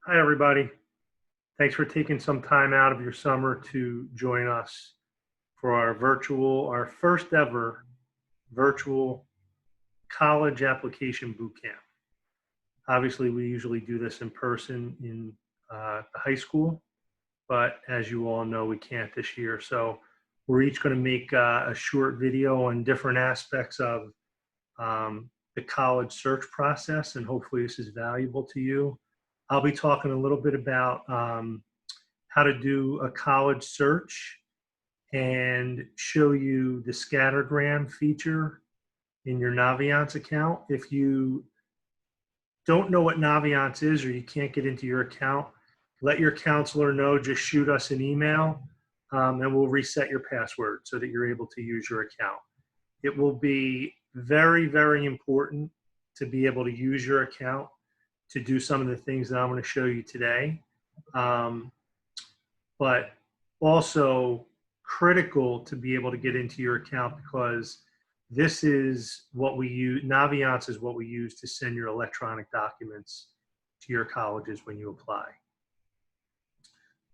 Hi, everybody. Thanks for taking some time out of your summer to join us for our first ever virtual college application boot camp. Obviously, we usually do this in person in the high school, but as you all know, we can't this year. So we're each going to make a short video on different aspects of the college search process, and hopefully this is valuable to you. I'll be talking a little bit about how to do a college search and show you the Scattergram feature in your Naviance account. If you don't know what Naviance is or you can't get into your account, let your counselor know. Just shoot us an email and we'll reset your password so that you're able to use your account. It will be very, very important to be able to use your account to do some of the things that I'm going to show you today. But also critical to be able to get into your account, because this is what we use. Naviance is what we use to send your electronic documents to your colleges when you apply.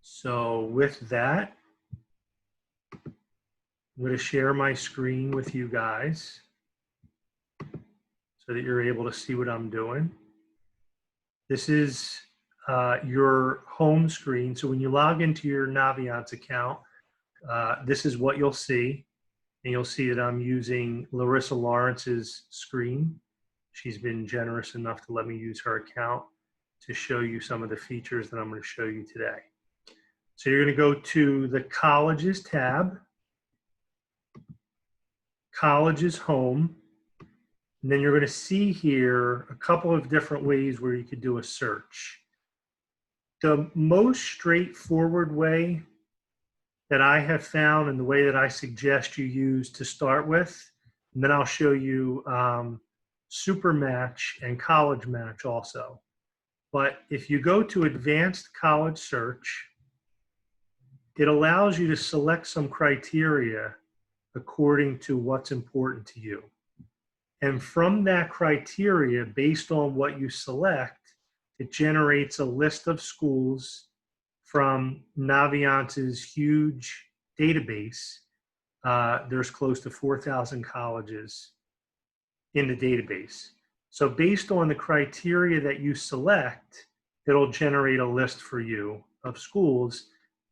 So with that, I'm going to share my screen with you guys so that you're able to see what I'm doing. This is your home screen. So when you log into your Naviance account, this is what you'll see. And you'll see that I'm using Larissa Lawrence's screen. She's been generous enough to let me use her account to show you some of the features that I'm going to show you today. So you're going to go to the Colleges tab, Colleges Home, and then you're going to see here a couple of different ways where you could do a search. The most straightforward way that I have found, and the way that I suggest you use to start with, and then I'll show you Super Match and College Match also. But if you go to Advanced College Search, it allows you to select some criteria according to what's important to you. And from that criteria, based on what you select, it generates a list of schools from Naviance's huge database. There's close to 4,000 colleges in the database. So based on the criteria that you select, it'll generate a list for you of schools.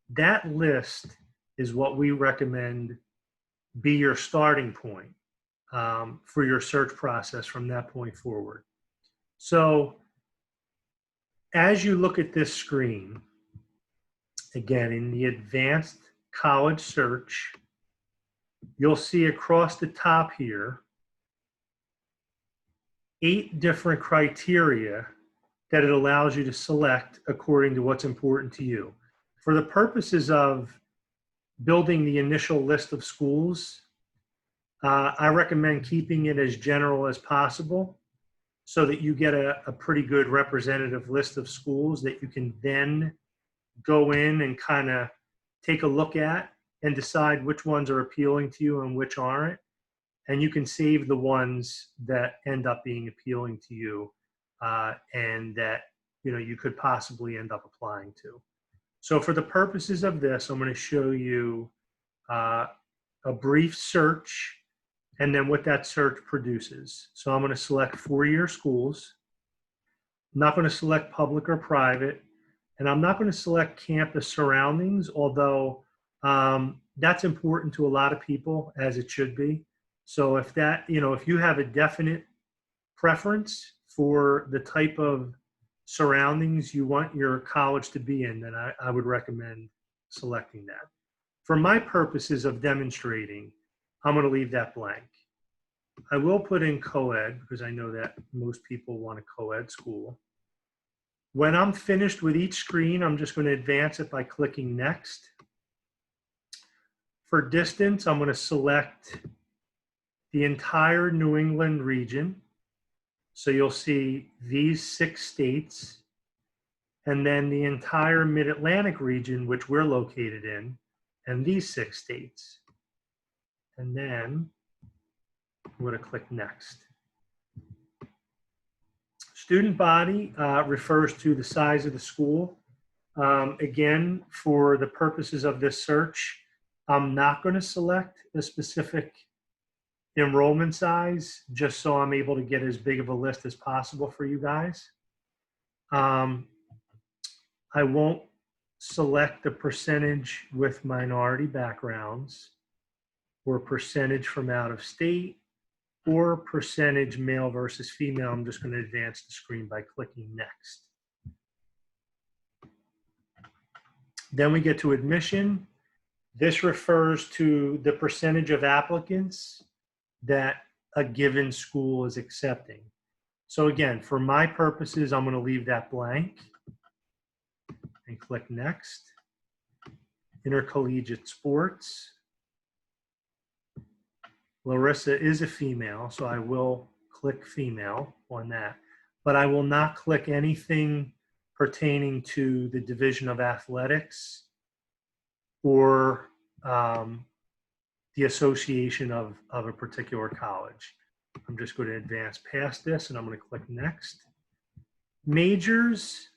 That list is what we recommend be your starting point for your search process from that point forward. So as you look at this screen, again, in the Advanced College Search, you'll see across the top here 8 different criteria that it allows you to select according to what's important to you. For the purposes of building the initial list of schools, I recommend keeping it as general as possible so that you get a pretty good representative list of schools that you can then go in and kind of take a look at and decide which ones are appealing to you and which aren't. And you can save the ones that end up being appealing to you and that you could possibly end up applying to. So for the purposes of this, I'm going to show you a brief search and then what that search produces. So I'm going to select 4-year schools. I'm not going to select public or private. And I'm not going to select campus surroundings, although that's important to a lot of people, as it should be. So if that, if you have a definite preference for the type of surroundings you want your college to be in, then I would recommend selecting that. For my purposes of demonstrating, I'm going to leave that blank. I will put in co-ed because I know that most people want a co-ed school. When I'm finished with each screen, I'm just going to advance it by clicking next. For distance, I'm going to select the entire New England region. So you'll see these 6 states, and then the entire Mid-Atlantic region, which we're located in, and these 6 states. And then I'm going to click next. Student body refers to the size of the school. Again, for the purposes of this search, I'm not going to select a specific enrollment size just so I'm able to get as big of a list as possible for you guys. I won't select the percentage with minority backgrounds or percentage from out of state or percentage male versus female. I'm just going to advance the screen by clicking next. Then we get to admission. This refers to the percentage of applicants that a given school is accepting. So again, for my purposes, I'm going to leave that blank and click next. Intercollegiate sports. Larissa is a female, so I will click female on that. But I will not click anything pertaining to the Division of Athletics or the association of a particular college. I'm just going to advance past this and I'm going to click next. Majors,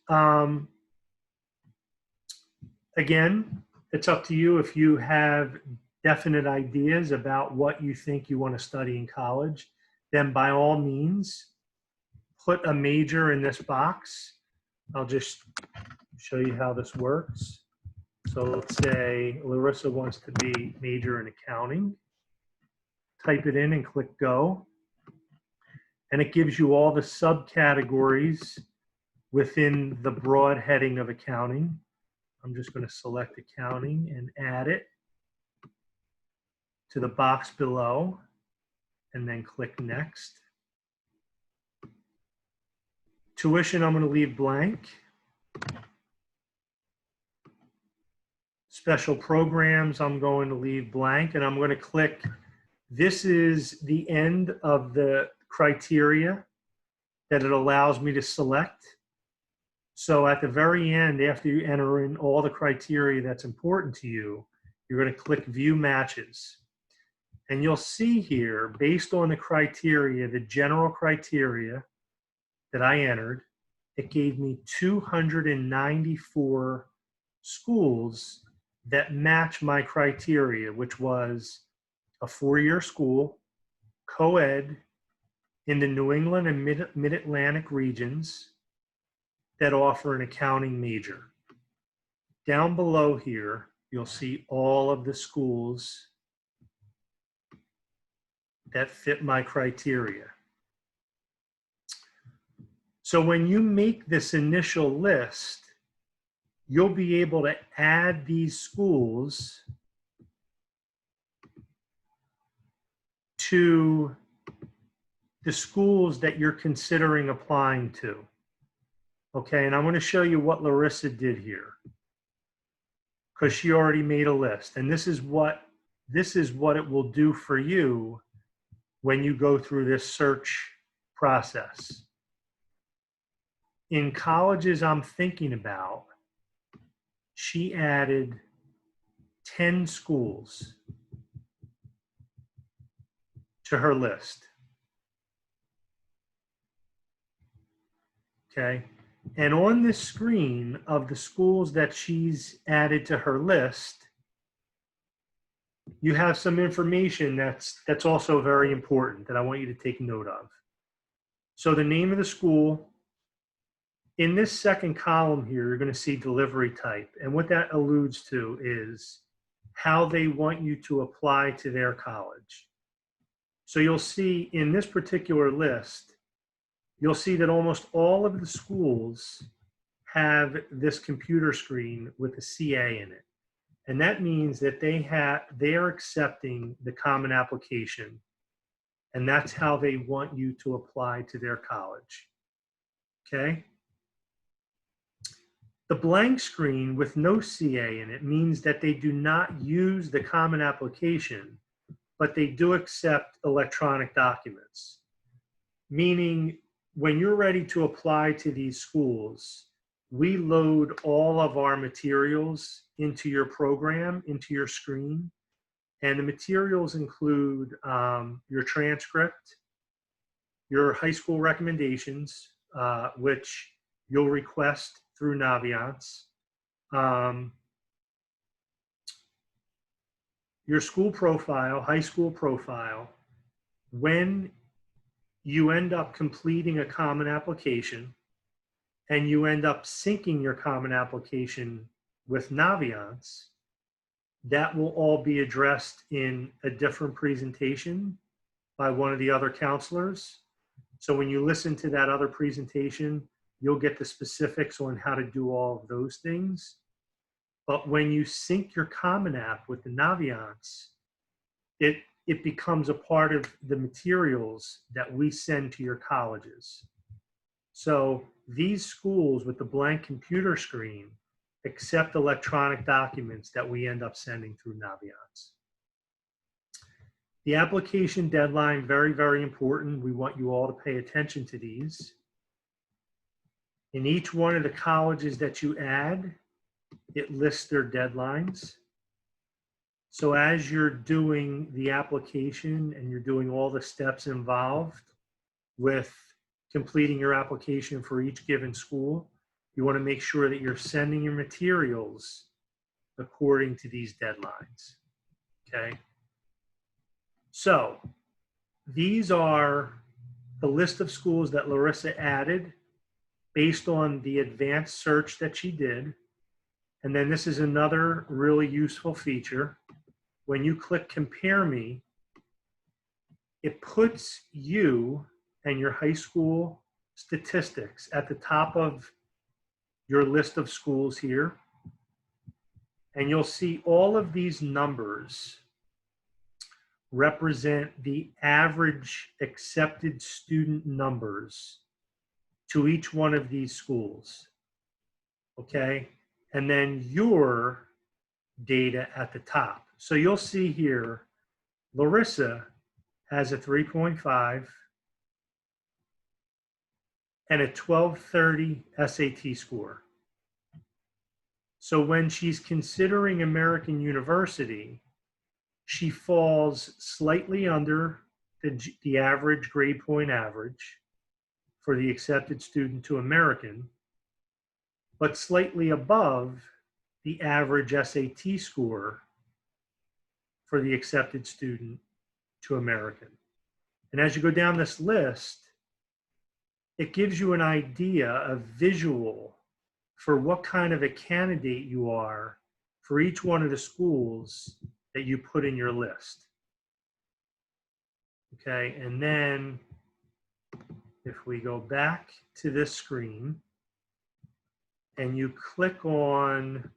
again, it's up to you if you have definite ideas about what you think you want to study in college, then by all means, put a major in this box. I'll just show you how this works. So let's say Larissa wants to be major in accounting. Type it in and click go. And it gives you all the subcategories within the broad heading of accounting. I'm just going to select accounting and add it to the box below and then click next. Tuition, I'm going to leave blank. Special programs, I'm going to leave blank, and I'm going to click. This is the end of the criteria that it allows me to select. So at the very end, after you enter in all the criteria that's important to you, you're going to click View Matches. And you'll see here, based on the criteria, the general criteria that I entered, it gave me 294 schools that match my criteria, which was a four-year school, co-ed, in the New England and Mid-Atlantic regions that offer an accounting major. Down below here, you'll see all of the schools that fit my criteria. So when you make this initial list, you'll be able to add these schools to the schools that you're considering applying to. Okay, and I'm going to show you what Larissa did here, because she already made a list. And this is what it will do for you when you go through this search process. In colleges I'm thinking about, she added 10 schools to her list. Okay, and on this screen of the schools that she's added to her list, you have some information that's also very important that I want you to take note of. So the name of the school. In this second column here, you're going to see delivery type. And what that alludes to is how they want you to apply to their college. So you'll see in this particular list, you'll see that almost all of the schools have this computer screen with a CA in it. And that means that they are accepting the common application. And that's how they want you to apply to their college. Okay? The blank screen with no CA in it means that they do not use the common application, but they do accept electronic documents. Meaning, when you're ready to apply to these schools, we load all of our materials into your program, into your screen. And the materials include your transcript, your high school recommendations, which you'll request through Naviance. Your school profile, high school profile, when you end up completing a common application and you end up syncing your common application with Naviance, that will all be addressed in a different presentation by one of the other counselors. So when you listen to that other presentation, you'll get the specifics on how to do all of those things. But when you sync your Common App with the Naviance, it becomes a part of the materials that we send to your colleges. So these schools with the blank computer screen accept electronic documents that we end up sending through Naviance. The application deadline, very, very important. We want you all to pay attention to these. In each one of the colleges that you add, it lists their deadlines. So as you're doing the application and you're doing all the steps involved with completing your application for each given school, you want to make sure that you're sending your materials according to these deadlines, okay? So these are the list of schools that Larissa added based on the advanced search that she did. And then this is another really useful feature. When you click Compare Me, it puts you and your high school statistics at the top of your list of schools here. And you'll see all of these numbers represent the average accepted student numbers to each one of these schools, okay? And then your data at the top. So you'll see here, Larissa has a 3.5 and a 1230 SAT score. So when she's considering American University, she falls slightly under the average grade point average for the accepted student to American, but slightly above the average SAT score for the accepted student to American. And as you go down this list, it gives you an idea, a visual for what kind of a candidate you are for each one of the schools that you put in your list. Okay, and then if we go back to this screen and you click on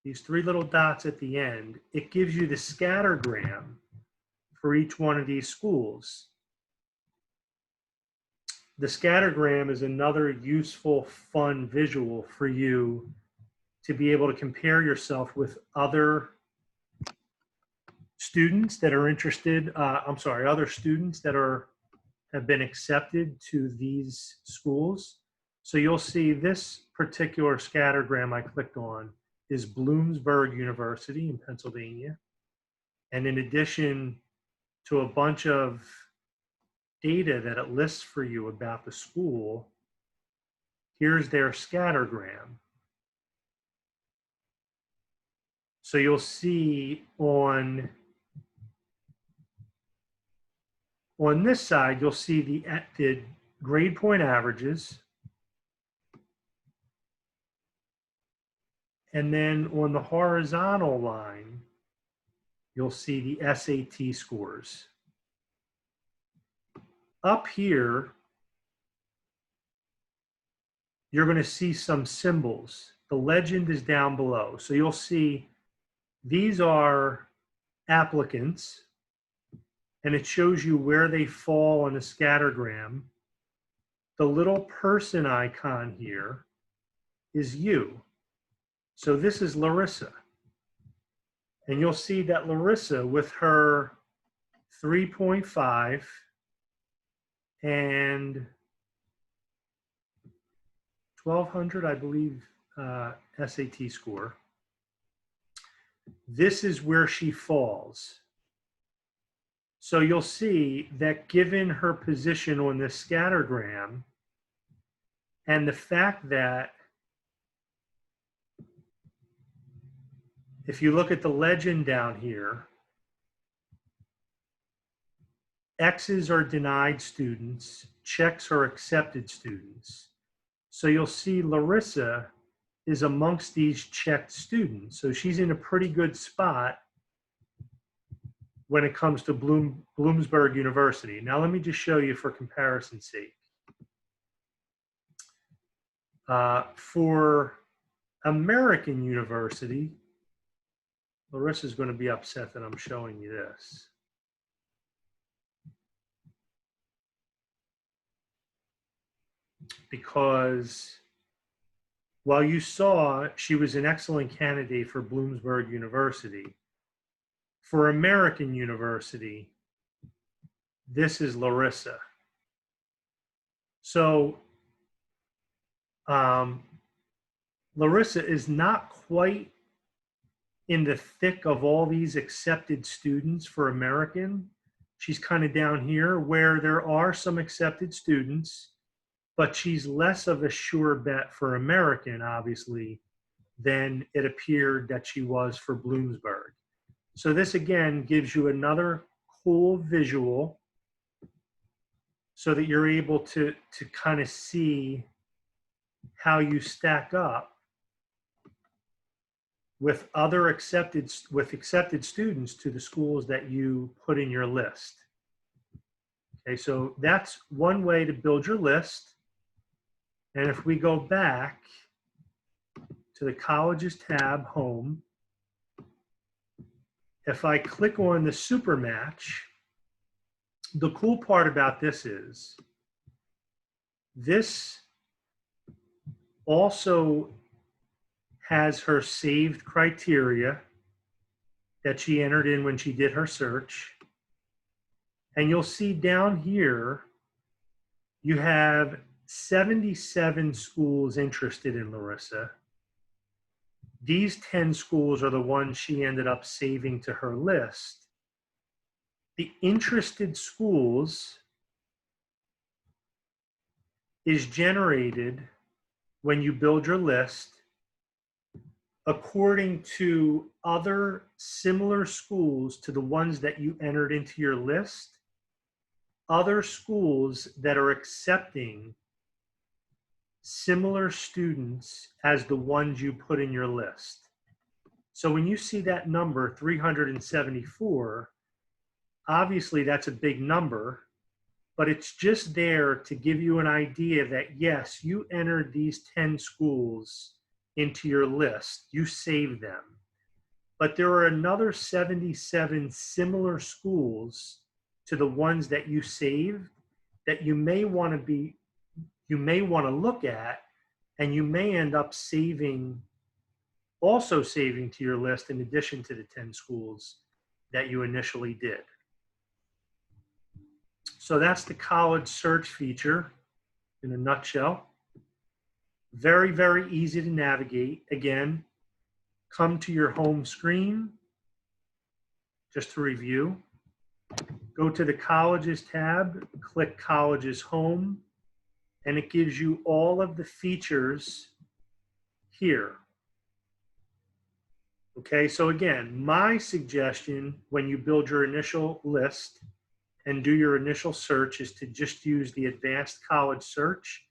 these three little dots at the end, it gives you the scattergram for each one of these schools. The scattergram is another useful, fun visual for you to be able to compare yourself with other students that are interested, other students that have been accepted to these schools. So you'll see this particular scattergram I clicked on is Bloomsburg University in Pennsylvania. And in addition to a bunch of data that it lists for you about the school, here's their scattergram. So you'll see on this side, you'll see the grade point averages. And then on the horizontal line, you'll see the SAT scores. Up here, you're going to see some symbols. The legend is down below. So you'll see these are applicants, and it shows you where they fall on the scattergram. The little person icon here is you. So this is Larissa. And you'll see that Larissa, with her 3.5 and 1200, I believe, SAT score, this is where she falls. So you'll see that given her position on this scattergram and the fact that if you look at the legend down here, X's are denied students, checks are accepted students. So you'll see Larissa is amongst these checked students. So she's in a pretty good spot when it comes to Bloomsburg University. Now let me just show you for comparison's sake. For American University, Larissa's going to be upset that I'm showing you this. Because while you saw she was an excellent candidate for Bloomsburg University, for American University, this is Larissa. So Larissa is not quite in the thick of all these accepted students for American. She's kind of down here where there are some accepted students, but she's less of a sure bet for American, obviously, than it appeared that she was for Bloomsburg. So this, again, gives you another cool visual so that you're able to kind of see how you stack up with accepted students to the schools that you put in your list. Okay, so that's one way to build your list. And if we go back to the colleges tab, home, if I click on the super match, the cool part about this is this also has her saved criteria that she entered in when she did her search. And you'll see down here, you have 77 schools interested in Larissa. These 10 schools are the ones she ended up saving to her list. The interested schools is generated when you build your list according to other similar schools to the ones that you entered into your list, other schools that are accepting similar students as the ones you put in your list. So when you see that number, 374, obviously that's a big number, but it's just there to give you an idea that yes, you entered these 10 schools into your list, you saved them. But there are another 77 similar schools to the ones that you saved that you may want to look at, and you may end up also saving to your list in addition to the 10 schools that you initially did. So that's the college search feature in a nutshell. Very, very easy to navigate. Again, come to your home screen, just to review. Go to the colleges tab, click colleges home, and it gives you all of the features here. Okay, so again, my suggestion when you build your initial list and do your initial search is to just use the advanced college search.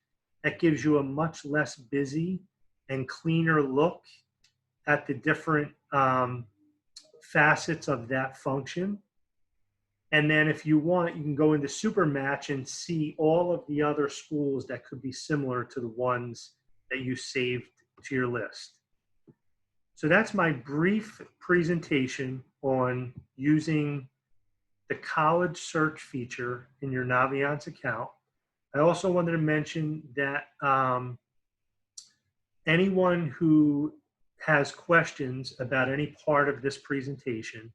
That gives you a much less busy and cleaner look at the different facets of that function. And then if you want, you can go into super match and see all of the other schools that could be similar to the ones that you saved to your list. So that's my brief presentation on using the college search feature in your Naviance account. I also wanted to mention that anyone who has questions about any part of this presentation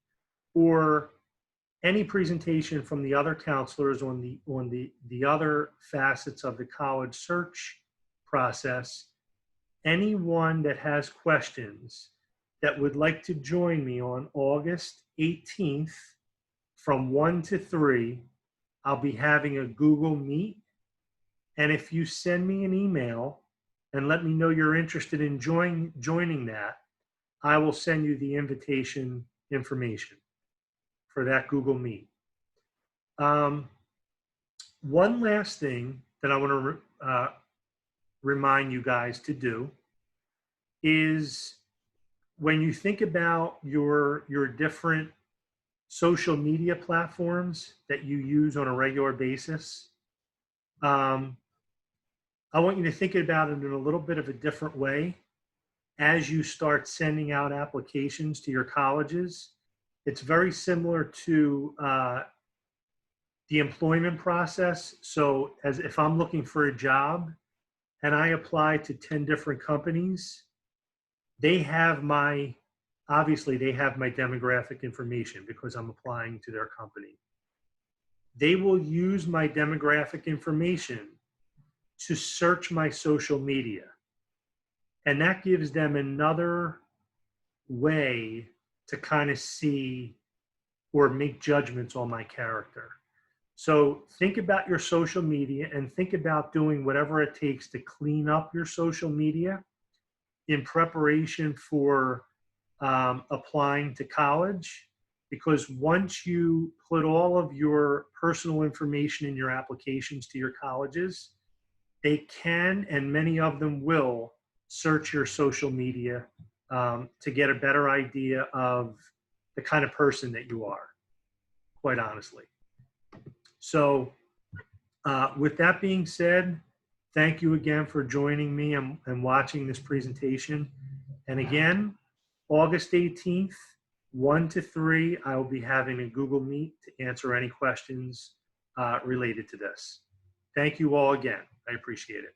or any presentation from the other counselors on the other facets of the college search process, anyone that has questions that would like to join me on August 18th from 1 to 3, I'll be having a Google Meet. And if you send me an email and let me know you're interested in joining that, I will send you the invitation information for that Google Meet. One last thing that I want to remind you guys to do is when you think about your different social media platforms that you use on a regular basis, I want you to think about it in a little bit of a different way as you start sending out applications to your colleges. It's very similar to the employment process. So as if I'm looking for a job and I apply to 10 different companies, obviously they have my demographic information because I'm applying to their company. They will use my demographic information to search my social media. And that gives them another way to kind of see or make judgments on my character. So think about your social media and think about doing whatever it takes to clean up your social media in preparation for applying to college. Because once you put all of your personal information in your applications to your colleges, they can, and many of them will, search your social media to get a better idea of the kind of person that you are, quite honestly. So with that being said, thank you again for joining me and watching this presentation. And again, August 18th, 1 to 3, I will be having a Google Meet to answer any questions related to this. Thank you all again. I appreciate it.